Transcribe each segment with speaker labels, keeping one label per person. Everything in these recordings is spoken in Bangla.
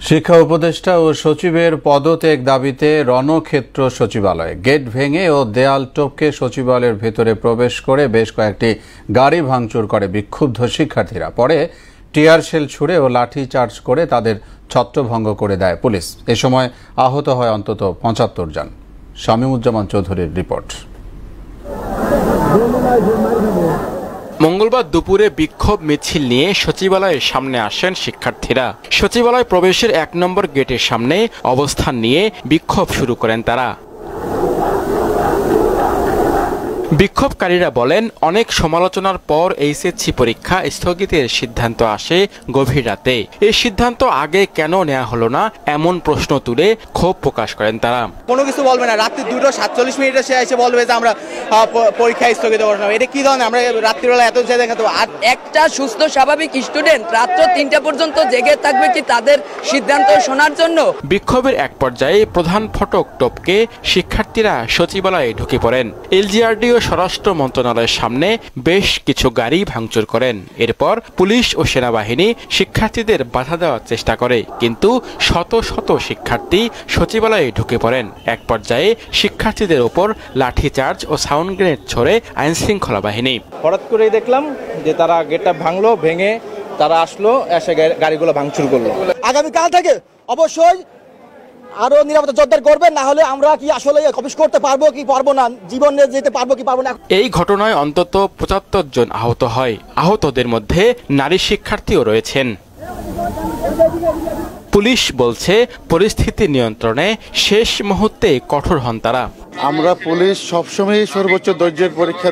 Speaker 1: শিক্ষা উপদেষ্টা ও সচিবের পদত্যাগ দাবিতে রণক্ষেত্র সচিবালয়ে গেট ভেঙে ও দেয়াল টপকে সচিবালয়ের ভেতরে প্রবেশ করে বেশ কয়েকটি গাড়ি ভাঙচুর করে বিক্ষুব্ধ শিক্ষার্থীরা। পরে টিয়ার শেল ছুড়ে ও লাঠি চার্জ করে তাদের ছত্রভঙ্গ করে দেয় পুলিশ। এ সময় আহত হয় অন্তত ৭৫ জন। শামীমুজ্জামান চৌধুরীর রিপোর্ট।
Speaker 2: মঙ্গলবার দুপুরে বিক্ষোভ মিছিল নিয়ে সচিবালয়ের সামনে আসেন শিক্ষার্থীরা। সচিবালয় প্রবেশের ১ নম্বর গেটের সামনে অবস্থান নিয়ে বিক্ষোভ শুরু করেন তারা। বিক্ষোভকারীরা বলেন, অনেক সমালোচনার পর এইচএসসি পরীক্ষা স্থগিতের সিদ্ধান্ত আসে গভীর রাতে। এই সিদ্ধান্ত আগে কেন নেওয়া হলো না, এমন প্রশ্ন তুলে ক্ষোভ প্রকাশ করেন তারা।
Speaker 3: কোনো কিছু বলবে না, রাত্রি 2:47 সে এসে বলবে যে আমরা পরীক্ষা স্থগিত করলাম। এটা কি ধরনের? আমরা রাত্রিবেলা এত দেখাতে আর
Speaker 4: একটা সুস্থ স্বাভাবিক স্টুডেন্ট রাত্র ৩টা পর্যন্ত জেগে থাকবে কি তাদের সিদ্ধান্ত শোনার জন্য?
Speaker 2: বিক্ষোভের এক পর্যায়ে প্রধান ফটক টপকে শিক্ষার্থীরা সচিবালয়ে ঢুকে পড়েন। এলজিআরডি ও স্বরাষ্ট্র মন্ত্রণালয়ের সামনে বেশ কিছু গাড়ি ভাঙচুর করেন। এরপর পুলিশ ও সেনাবাহিনী শিক্ষার্থীদের বাধা দেওয়ার চেষ্টা করে, কিন্তু শত শত শিক্ষার্থী সচিবালয়ে ঢুকে পড়েন। এক পর্যায়ে শিক্ষার্থীদের ওপর লাঠিচার্জ ও সাউন্ড গ্রেনেড ছড়ে আইন শৃঙ্খলা বাহিনী।
Speaker 3: হঠাৎ করেই দেখলাম যে তারা গেটটা ভাঙলো, ভেঙে তারা আসলো, এসে গাড়িগুলো ভাঙচুর করলো।
Speaker 5: আগামীকাল থেকে অবশ্যই আরো নিরাপত্তা জোরদার করবেন, না হলে আমরা কি আসলে অফিস করতে পারবো কি পারবো না, জীবনে যেতে পারবো কি পারবো না।
Speaker 2: এই ঘটনায় অন্তত ৭৫ জন আহত হয়। আহতদের মধ্যে নারী শিক্ষার্থীও রয়েছেন। পুলিশ বলছে, পরিস্থিতি নিয়ন্ত্রণে শেষ মুহূর্তে কঠোর হন তারা।
Speaker 6: আমরা পুলিশ সবসময় সর্বোচ্চ ধৈর্যের পরীক্ষা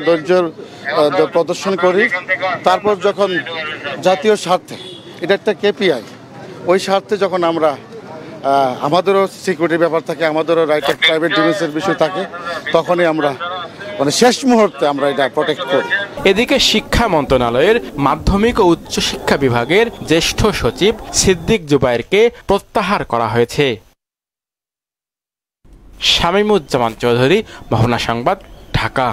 Speaker 6: প্রদর্শন করি। তারপর যখন জাতীয় স্বার্থে, এটা একটা কেপিআই, ওই স্বার্থে যখন আমরা আমাদেরও সিকিউরিটির ব্যাপার থাকে, আমাদেরও রাইট অফ প্রাইভেট ডিফেন্সের বিষয় থাকে, তখনই আমরা শেষ মুহূর্তে আমরা এটা প্রোটেক্ট করি।
Speaker 2: এদিকে শিক্ষা মন্ত্রণালয়ের মাধ্যমিক ও উচ্চশিক্ষা বিভাগের জ্যেষ্ঠ সচিব সিদ্দিক জুবায়েরকে প্রত্যাহার করা হয়েছে। শামীমুজ্জামান চৌধুরী, মোহনা সংবাদ, ঢাকা।